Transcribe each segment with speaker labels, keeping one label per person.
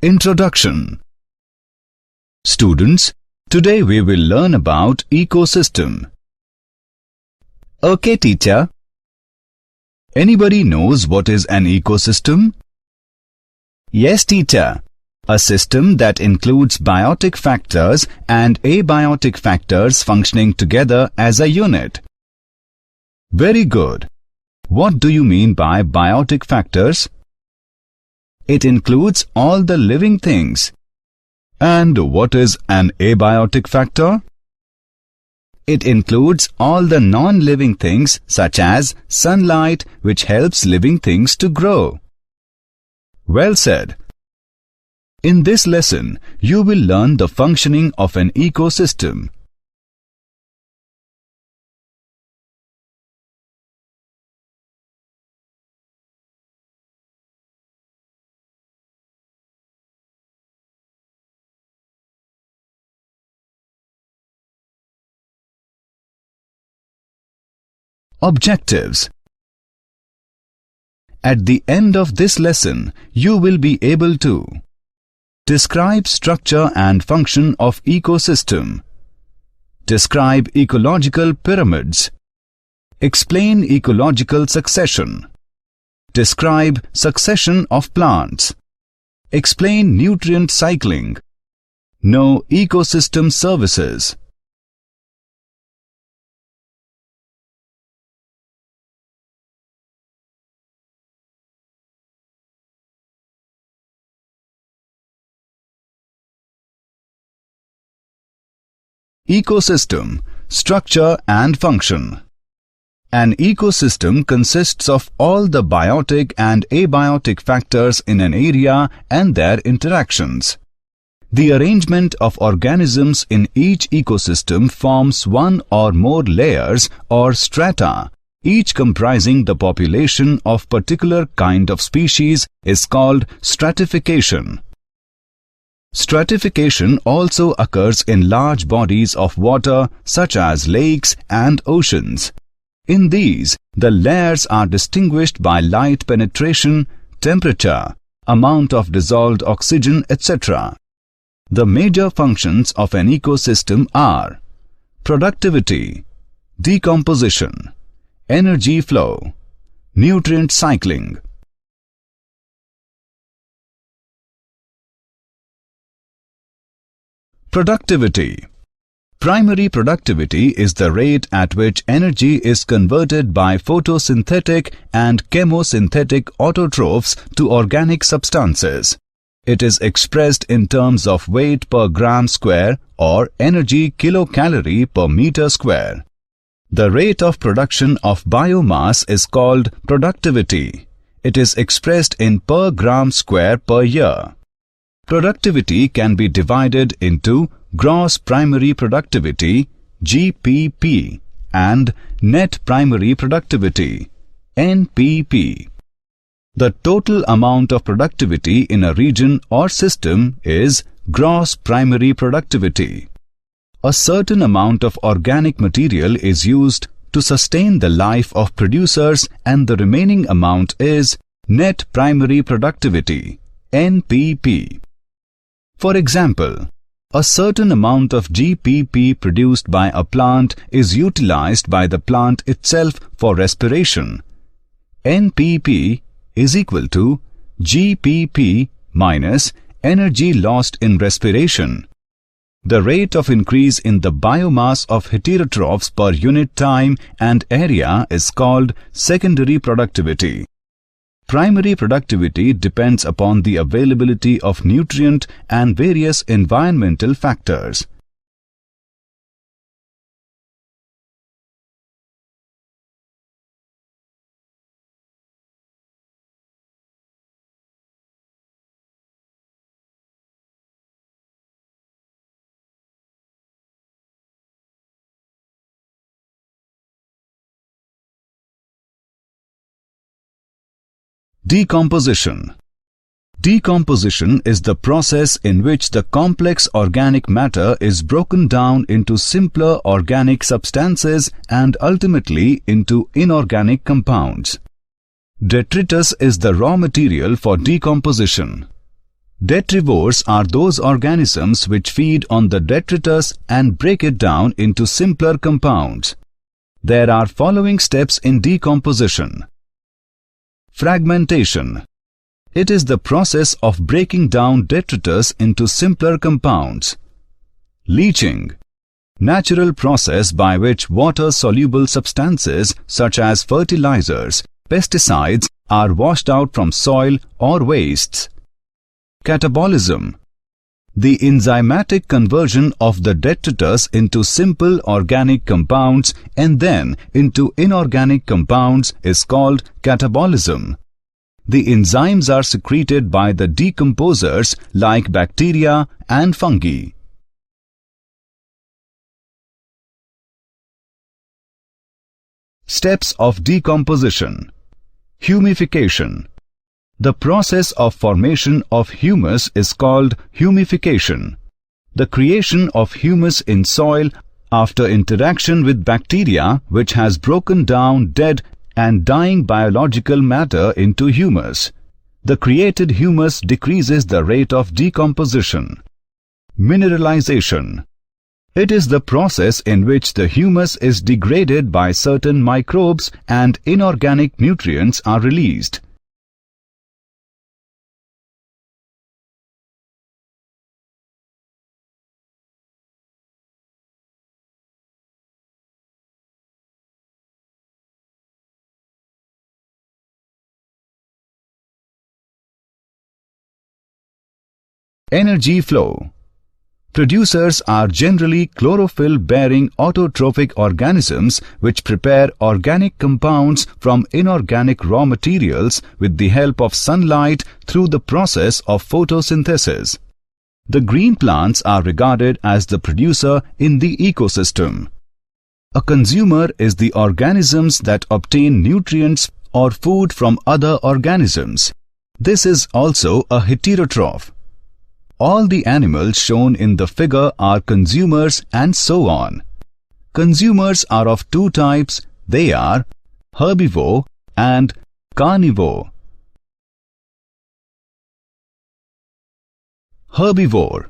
Speaker 1: Introduction. Students, today we will learn about ecosystem. Okay, teacher. Anybody knows what is an ecosystem? Yes, teacher. A system that includes biotic factors and abiotic factors functioning together as a unit. Very good. What do you mean by biotic factors? It includes all the living things. And what is an abiotic factor? It includes all the non-living things such as sunlight, which helps living things to grow. Well said. In this lesson, you will learn the functioning of an ecosystem. Objectives. At the end of this lesson, you will be able to describe structure and function of ecosystem, describe ecological pyramids, explain ecological succession, describe succession of plants, explain nutrient cycling, know ecosystem services. Ecosystem, structure and function. An ecosystem consists of all the biotic and abiotic factors in an area and their interactions. The arrangement of organisms in each ecosystem forms one or more layers or strata, each comprising the population of particular kind of species is called stratification. Stratification also occurs in large bodies of water such as lakes and oceans. In these, the layers are distinguished by light penetration, temperature, amount of dissolved oxygen, etc. The major functions of an ecosystem are productivity, decomposition, energy flow, nutrient cycling. Productivity. Primary productivity is the rate at which energy is converted by photosynthetic and chemosynthetic autotrophs to organic substances. It is expressed in terms of weight per gram square or energy kilocalorie per meter square. The rate of production of biomass is called productivity. It is expressed in per gram square per year. Productivity can be divided into gross primary productivity (GPP) and net primary productivity (NPP). The total amount of productivity in a region or system is gross primary productivity. A certain amount of organic material is used to sustain the life of producers and the remaining amount is net primary productivity (NPP). For example, a certain amount of GPP produced by a plant is utilized by the plant itself for respiration. NPP is equal to GPP minus energy lost in respiration. The rate of increase in the biomass of heterotrophs per unit time and area is called secondary productivity. Primary productivity depends upon the availability of nutrient and various environmental factors. Decomposition. Decomposition is the process in which the complex organic matter is broken down into simpler organic substances and ultimately into inorganic compounds. Detritus is the raw material for decomposition. Detrivores are those organisms which feed on the detritus and break it down into simpler compounds. There are following steps in decomposition. Fragmentation. It is the process of breaking down detritus into simpler compounds. Leaching. Natural process by which water-soluble substances such as fertilizers, pesticides are washed out from soil or wastes. Catabolism. The enzymatic conversion of the detritus into simple organic compounds and then into inorganic compounds is called catabolism. The enzymes are secreted by the decomposers like bacteria and fungi. Steps of decomposition. Humification. The process of formation of humus is called humification. The creation of humus in soil after interaction with bacteria which has broken down dead and dying biological matter into humus. The created humus decreases the rate of decomposition. Mineralization. It is the process in which the humus is degraded by certain microbes and inorganic nutrients are released. Energy flow. Producers are generally chlorophyll-bearing autotrophic organisms which prepare organic compounds from inorganic raw materials with the help of sunlight through the process of photosynthesis. The green plants are regarded as the producer in the ecosystem. A consumer is the organisms that obtain nutrients or food from other organisms. This is also a heterotroph. All the animals shown in the figure are consumers and so on. Consumers are of two types. They are herbivore and carnivore. Herbivore.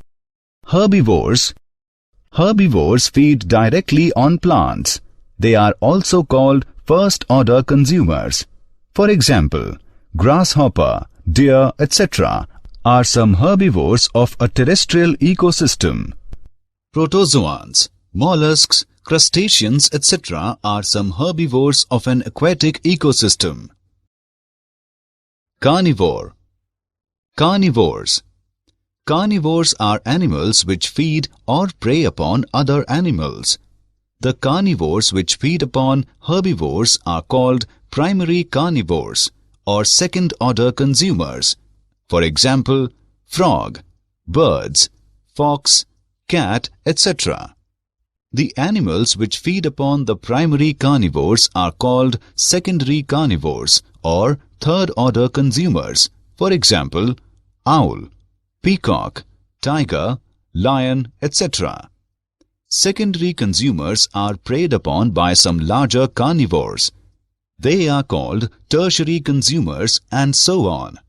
Speaker 1: Herbivores feed directly on plants. They are also called first-order consumers. For example, grasshopper, deer, etc. are some herbivores of a terrestrial ecosystem. Protozoans, mollusks, crustaceans, etc. are some herbivores of an aquatic ecosystem. Carnivore. Carnivores. Carnivores are animals which feed or prey upon other animals. The carnivores which feed upon herbivores are called primary carnivores or second-order consumers. For example, frog, birds, fox, cat, etc. The animals which feed upon the primary carnivores are called secondary carnivores or third-order consumers. For example, owl, peacock, tiger, lion, etc. Secondary consumers are preyed upon by some larger carnivores. They are called tertiary consumers and so on.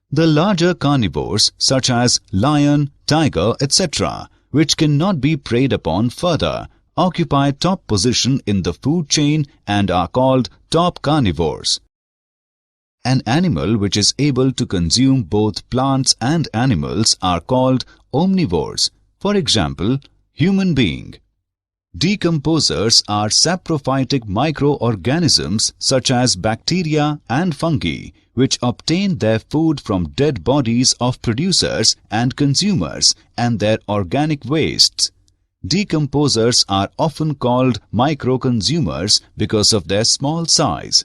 Speaker 1: The larger carnivores such as lion, tiger, etc., which cannot be preyed upon further, occupy top position in the food chain and are called top carnivores. An animal which is able to consume both plants and animals are called omnivores. For example, human being. Decomposers are saprophytic microorganisms such as bacteria and fungi, which obtain their food from dead bodies of producers and consumers and their organic wastes. Decomposers are often called microconsumers because of their small size.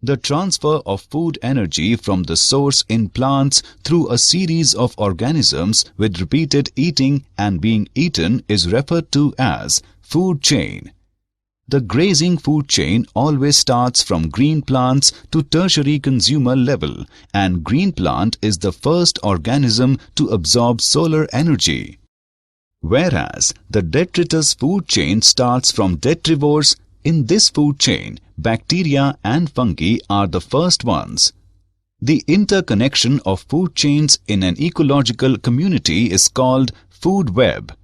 Speaker 1: The transfer of food energy from the source in plants through a series of organisms with repeated eating and being eaten is referred to as food chain. The grazing food chain always starts from green plants to tertiary consumer level, and green plant is the first organism to absorb solar energy. Whereas the detritus food chain starts from detrivores, in this food chain, bacteria and fungi are the first ones. The interconnection of food chains in an ecological community is called food web.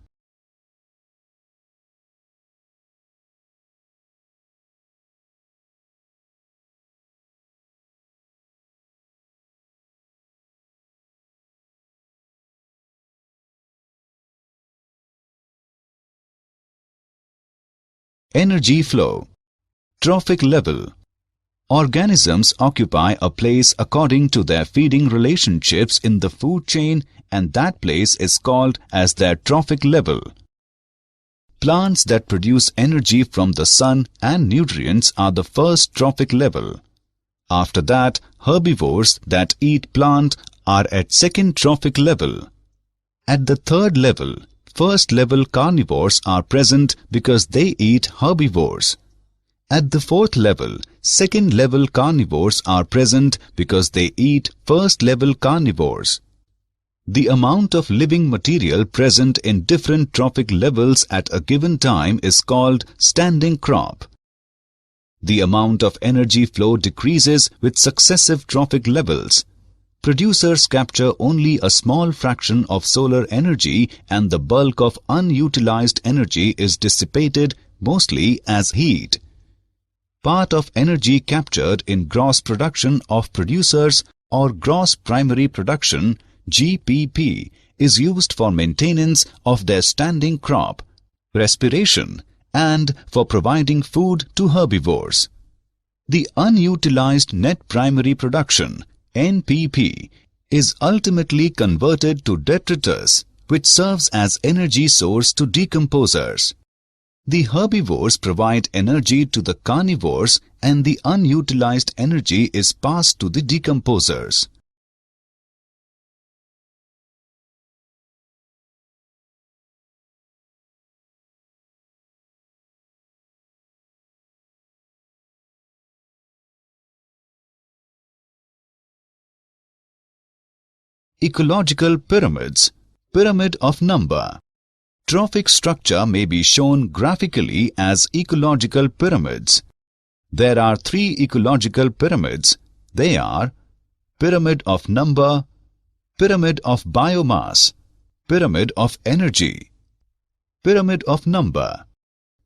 Speaker 1: Energy flow. Trophic level. Organisms occupy a place according to their feeding relationships in the food chain, and that place is called as their trophic level. Plants that produce energy from the sun and nutrients are the first trophic level. After that, herbivores that eat plant are at second trophic level. At the third level, first level carnivores are present because they eat herbivores. At the fourth level, second level carnivores are present because they eat first level carnivores. The amount of living material present in different trophic levels at a given time is called standing crop. The amount of energy flow decreases with successive trophic levels. Producers capture only a small fraction of solar energy, and the bulk of unutilized energy is dissipated mostly as heat. Part of energy captured in gross production of producers or gross primary production (GPP) is used for maintenance of their standing crop, respiration, and for providing food to herbivores. The unutilized net primary production (NPP) is ultimately converted to detritus, which serves as energy source to decomposers. The herbivores provide energy to the carnivores, and the unutilized energy is passed to the decomposers. Ecological pyramids. Pyramid of number. Trophic structure may be shown graphically as ecological pyramids. There are three ecological pyramids. They are pyramid of number, pyramid of biomass, pyramid of energy. Pyramid of number.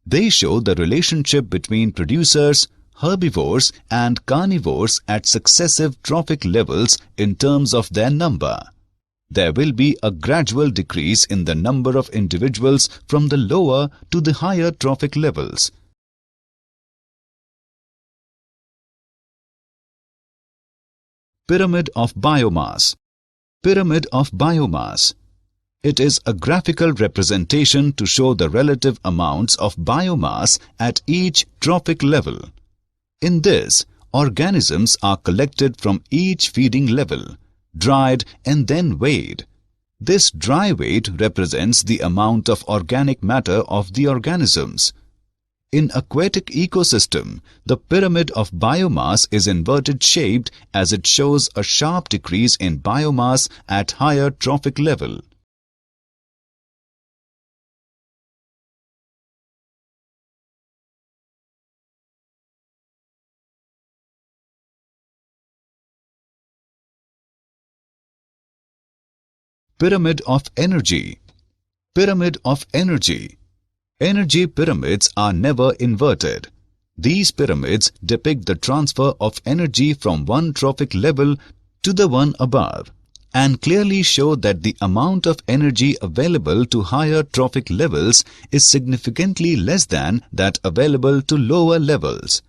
Speaker 1: They show the relationship between producers, herbivores and carnivores at successive trophic levels in terms of their number. There will be a gradual decrease in the number of individuals from the lower to the higher trophic levels. Pyramid of biomass. Pyramid of biomass. It is a graphical representation to show the relative amounts of biomass at each trophic level. In this, organisms are collected from each feeding level, dried and then weighed. This dry weight represents the amount of organic matter of the organisms. In aquatic ecosystem, the pyramid of biomass is inverted shaped as it shows a sharp decrease in biomass at higher trophic level. Pyramid of energy. Pyramid of energy. Energy pyramids are never inverted. These pyramids depict the transfer of energy from one trophic level to the one above, and clearly show that the amount of energy available to higher trophic levels is significantly less than that available to lower levels.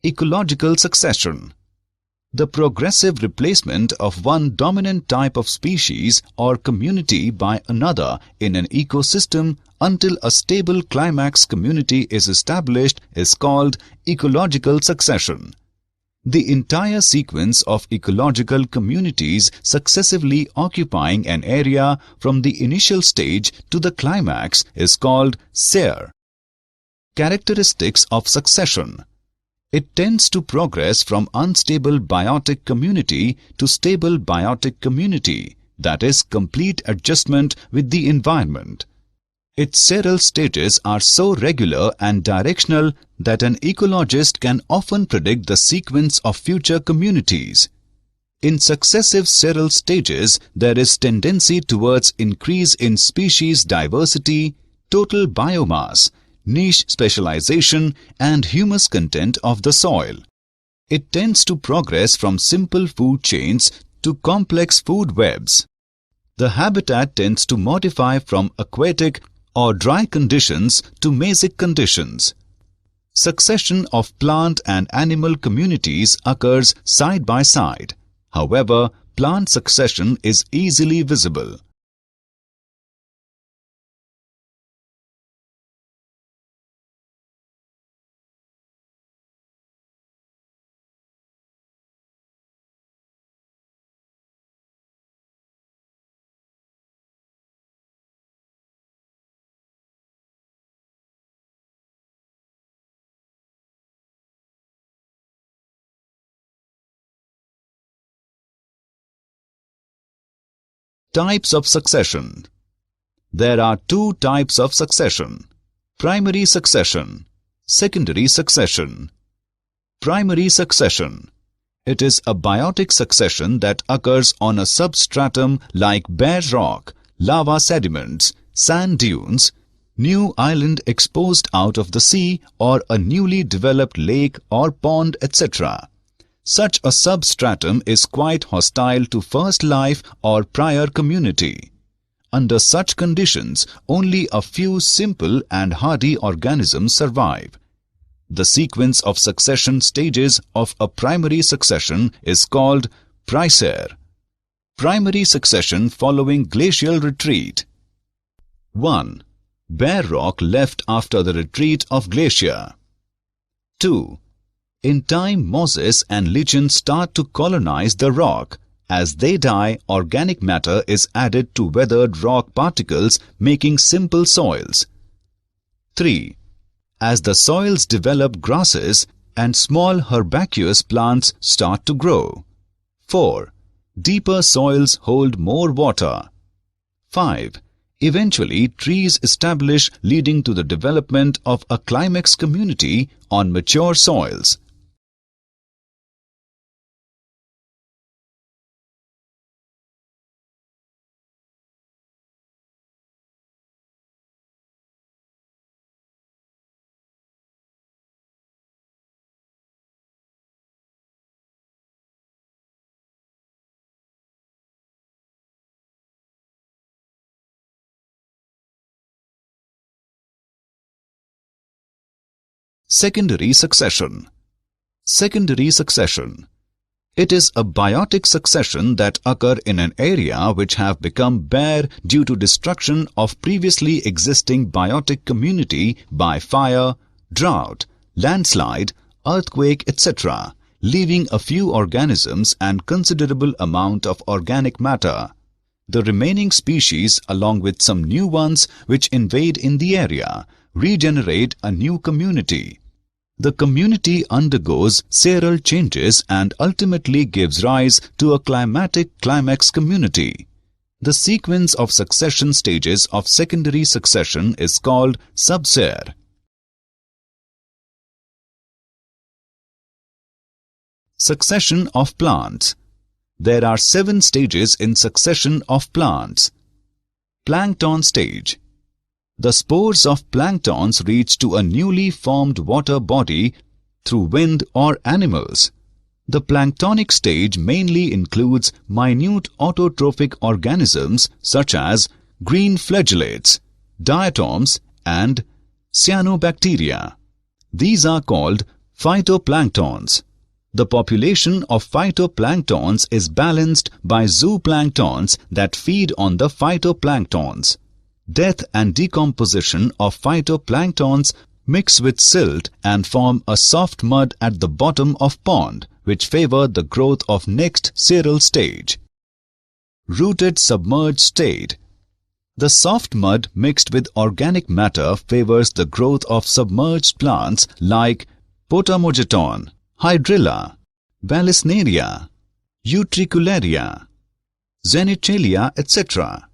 Speaker 1: Ecological succession. The progressive replacement of one dominant type of species or community by another in an ecosystem until a stable climax community is established is called ecological succession. The entire sequence of ecological communities successively occupying an area from the initial stage to the climax is called ncert. Characteristics of succession. It tends to progress from unstable biotic community to stable biotic community, that is, complete adjustment with the environment. Its several stages are so regular and directional that an ecologist can often predict the sequence of future communities. In successive several stages, there is tendency towards increase in species diversity, total biomass, niche specialization, and humus content of the soil. It tends to progress from simple food chains to complex food webs. The habitat tends to modify from aquatic or dry conditions to mesic conditions. Succession of plant and animal communities occurs side by side. However, plant succession is easily visible. Types of succession. There are two types of succession: primary succession, secondary succession. Primary succession. It is a biotic succession that occurs on a substratum like bare rock, lava sediments, sand dunes, new island exposed out of the sea, or a newly developed lake or pond, etc. Such a substratum is quite hostile to first life or prior community. Under such conditions, only a few simple and hardy organisms survive. The sequence of succession stages of a primary succession is called Pricer. Primary succession following glacial retreat. 1. Bare rock left after the retreat of glacier. 2. In time, mosses and lichens start to colonize the rock. As they die, organic matter is added to weathered rock particles, making simple soils. 3. As the soils develop, grasses and small herbaceous plants start to grow. 4. Deeper soils hold more water. 5. Eventually, trees establish, leading to the development of a climax community on mature soils. Secondary succession. Secondary succession. It is a biotic succession that occur in an area which have become bare due to destruction of previously existing biotic community by fire, drought, landslide, earthquake, etc., leaving a few organisms and considerable amount of organic matter. The remaining species, along with some new ones which invade in the area, regenerate a new community. The community undergoes several changes and ultimately gives rise to a climatic climax community. The sequence of succession stages of secondary succession is called subsere. Succession of plants. There are 7 stages in succession of plants. Plankton stage. The spores of planktons reach to a newly formed water body through wind or animals. The planktonic stage mainly includes minute autotrophic organisms such as green flagellates, diatoms, and cyanobacteria. These are called phytoplanktons. The population of phytoplanktons is balanced by zooplanktons that feed on the phytoplanktons. Death and decomposition of phytoplanktons mix with silt and form a soft mud at the bottom of pond, which favor the growth of next seral stage. Rooted submerged state. The soft mud mixed with organic matter favors the growth of submerged plants like Potamogeton, Hydrilla, Vallisneria, Utricularia, Zenitalia, etc.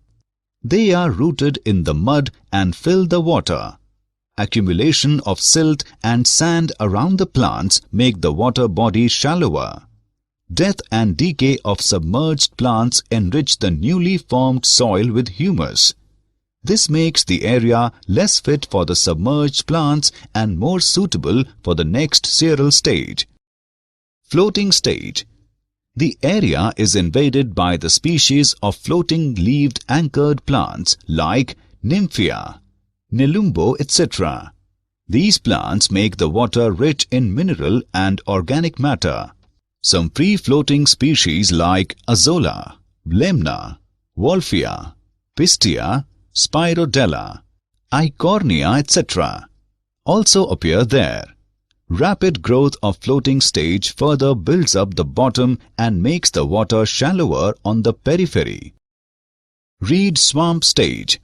Speaker 1: They are rooted in the mud and fill the water. Accumulation of silt and sand around the plants make the water body shallower. Death and decay of submerged plants enrich the newly formed soil with humus. This makes the area less fit for the submerged plants and more suitable for the next cereal stage. Floating stage. The area is invaded by the species of floating-leaved anchored plants like Nymphea, Nelumbo, etc. These plants make the water rich in mineral and organic matter. Some free-floating species like Azolla, Lemna, Wolfia, Pistia, Spirodella, Eichhornia, etc. also appear there. Rapid growth of floating stage further builds up the bottom and makes the water shallower on the periphery. Reed swamp stage.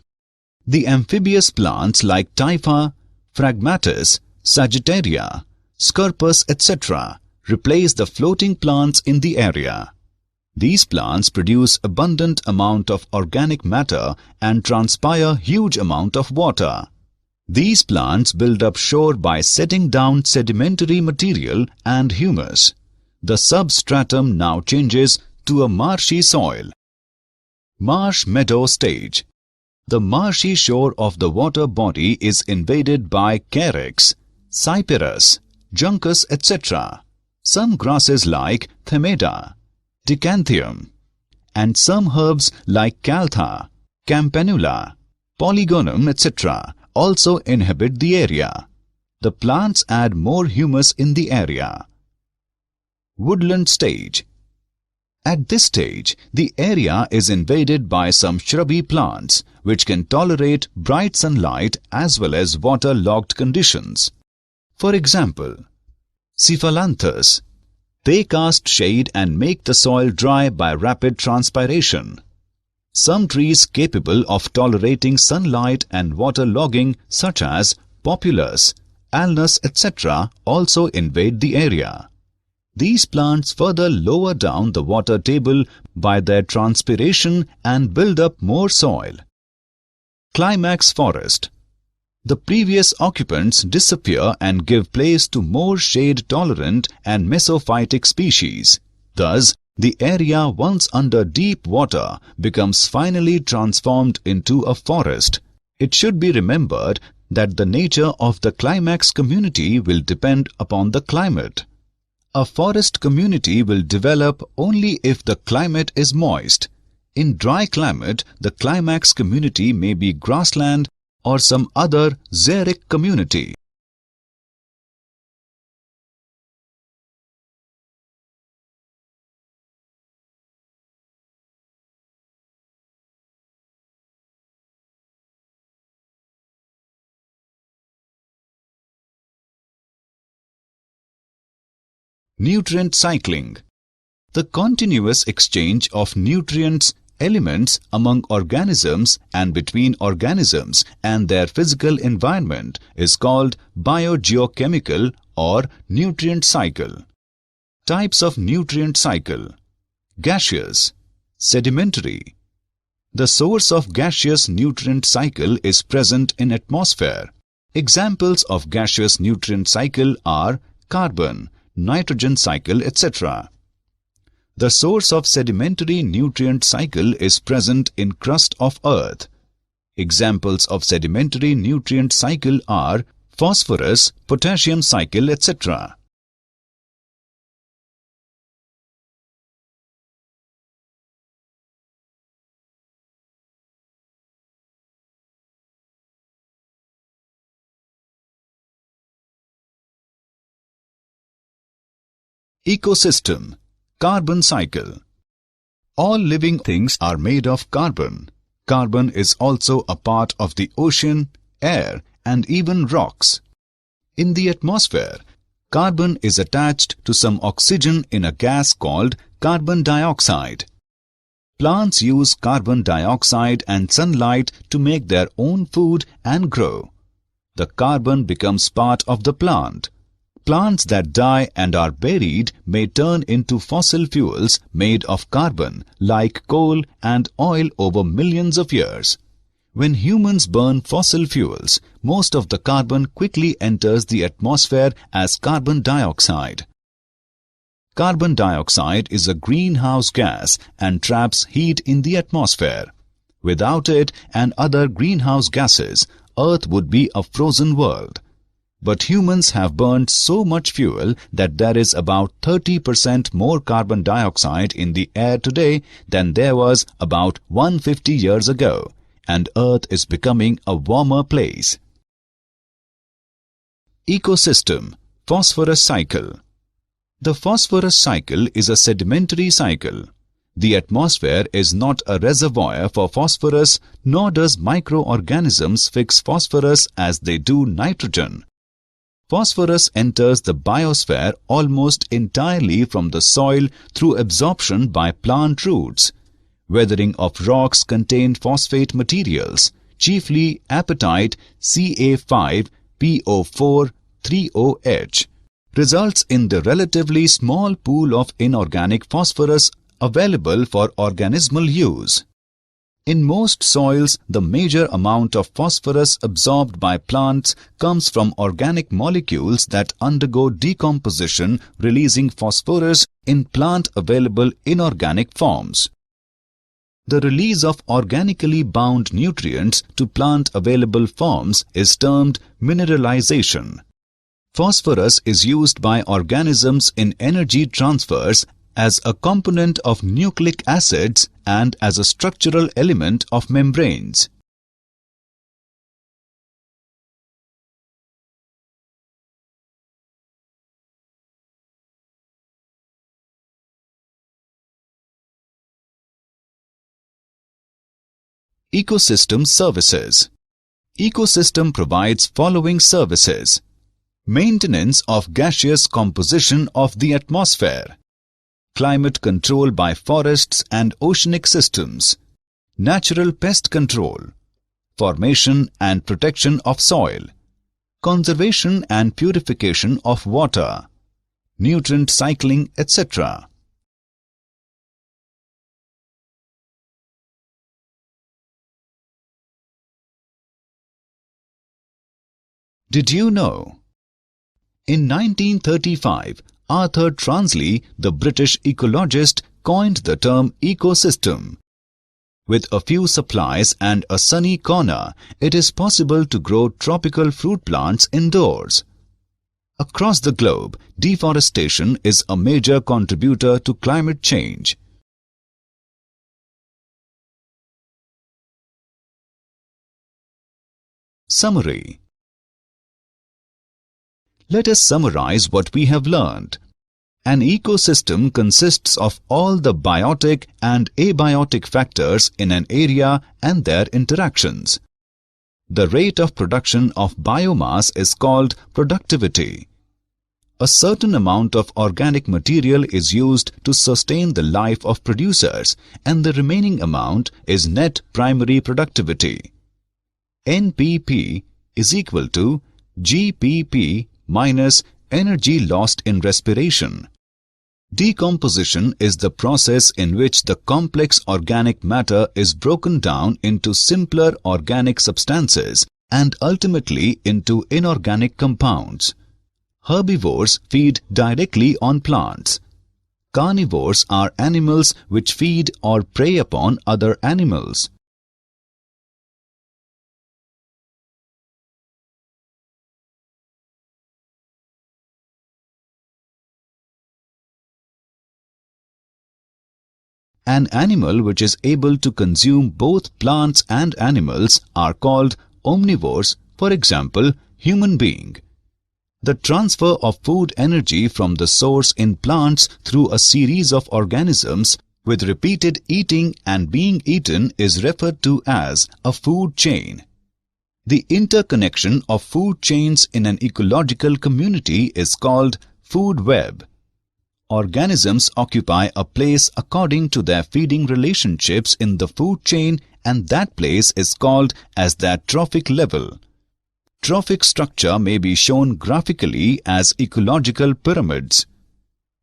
Speaker 1: The amphibious plants like Typha, Phragmatis, Sagittaria, Scirpus, etc. replace the floating plants in the area. These plants produce abundant amount of organic matter and transpire huge amount of water. These plants build up shore by setting down sedimentary material and humus. The substratum now changes to a marshy soil. Marsh meadow stage. The marshy shore of the water body is invaded by Carex, Cyperus, Juncus, etc. Some grasses like Themeda, Decanthium, and some herbs like Caltha, Campanula, Polygonum, etc. also inhabit the area. The plants add more humus in the area. Woodland stage. At this stage, the area is invaded by some shrubby plants which can tolerate bright sunlight as well as water-logged conditions. For example, Cephalanthus. They cast shade and make the soil dry by rapid transpiration. Some trees capable of tolerating sunlight and water logging such as Populus, Alnus, etc. also invade the area. These plants further lower down the water table by their transpiration and build up more soil. Climax forest. The previous occupants disappear and give place to more shade-tolerant and mesophytic species. Thus, the area once under deep water becomes finally transformed into a forest. It should be remembered that the nature of the climax community will depend upon the climate. A forest community will develop only if the climate is moist. In dry climate, the climax community may be grassland or some other xeric community. Nutrient cycling. The continuous exchange of nutrients, elements among organisms and between organisms and their physical environment is called biogeochemical or nutrient cycle. Types of nutrient cycle. Gaseous, sedimentary. The source of gaseous nutrient cycle is present in atmosphere. Examples of gaseous nutrient cycle are carbon, nitrogen cycle, etc. The source of sedimentary nutrient cycle is present in crust of earth. Examples of sedimentary nutrient cycle are phosphorus, potassium cycle, etc. Ecosystem. Carbon cycle. All living things are made of carbon. Carbon is also a part of the ocean, air, and even rocks. In the atmosphere, carbon is attached to some oxygen in a gas called carbon dioxide. Plants use carbon dioxide and sunlight to make their own food and grow. The carbon becomes part of the plant. Plants that die and are buried may turn into fossil fuels made of carbon, like coal and oil over millions of years. When humans burn fossil fuels, most of the carbon quickly enters the atmosphere as carbon dioxide. Carbon dioxide is a greenhouse gas and traps heat in the atmosphere. Without it and other greenhouse gases, Earth would be a frozen world. But humans have burned so much fuel that there is about 30% more carbon dioxide in the air today than there was about 150 years ago, and Earth is becoming a warmer place. Ecosystem-Phosphorus Cycle. The phosphorus cycle is a sedimentary cycle. The atmosphere is not a reservoir for phosphorus, nor does microorganisms fix phosphorus as they do nitrogen. Phosphorus enters the biosphere almost entirely from the soil through absorption by plant roots. Weathering of rocks contain phosphate materials, chiefly apatite Ca5PO4-3OH, results in the relatively small pool of inorganic phosphorus available for organismal use. In most soils, the major amount of phosphorus absorbed by plants comes from organic molecules that undergo decomposition, releasing phosphorus in plant-available inorganic forms. The release of organically bound nutrients to plant-available forms is termed mineralization. Phosphorus is used by organisms in energy transfers as a component of nucleic acids and as a structural element of membranes. Ecosystem services. Ecosystem provides following services: maintenance of gaseous composition of the atmosphere, climate control by forests and oceanic systems, natural pest control, formation and protection of soil, conservation and purification of water, nutrient cycling, etc. Did you know? In 1935, Arthur Transley, the British ecologist, coined the term ecosystem. With a few supplies and a sunny corner, it is possible to grow tropical fruit plants indoors. Across the globe, deforestation is a major contributor to climate change. Summary. Let us summarize what we have learned. An ecosystem consists of all the biotic and abiotic factors in an area and their interactions. The rate of production of biomass is called productivity. A certain amount of organic material is used to sustain the life of producers, and the remaining amount is net primary productivity. NPP is equal to GPP minus energy lost in respiration. Decomposition is the process in which the complex organic matter is broken down into simpler organic substances and ultimately into inorganic compounds. Herbivores feed directly on plants. Carnivores are animals which feed or prey upon other animals. An animal which is able to consume both plants and animals are called omnivores, for example, human being. The transfer of food energy from the source in plants through a series of organisms with repeated eating and being eaten is referred to as a food chain. The interconnection of food chains in an ecological community is called food web. Organisms occupy a place according to their feeding relationships in the food chain, and that place is called as their trophic level. Trophic structure may be shown graphically as ecological pyramids.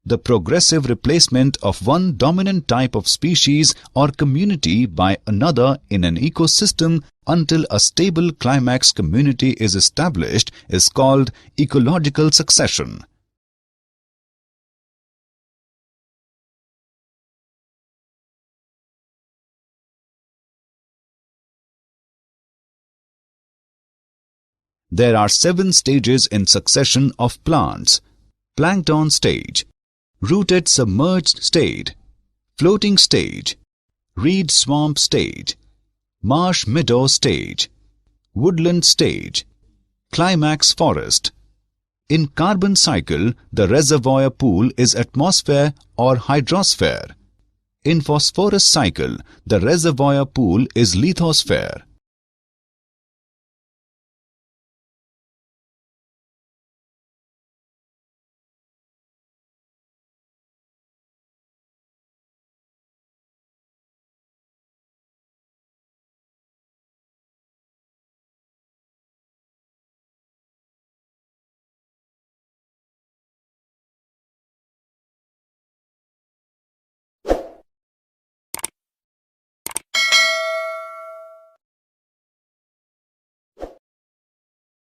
Speaker 1: The progressive replacement of one dominant type of species or community by another in an ecosystem until a stable climax community is established is called ecological succession. There are 7 stages in succession of plants: plankton stage, rooted submerged stage, floating stage, reed swamp stage, marsh meadow stage, woodland stage, climax forest. In carbon cycle, the reservoir pool is atmosphere or hydrosphere. In phosphorus cycle, the reservoir pool is lithosphere.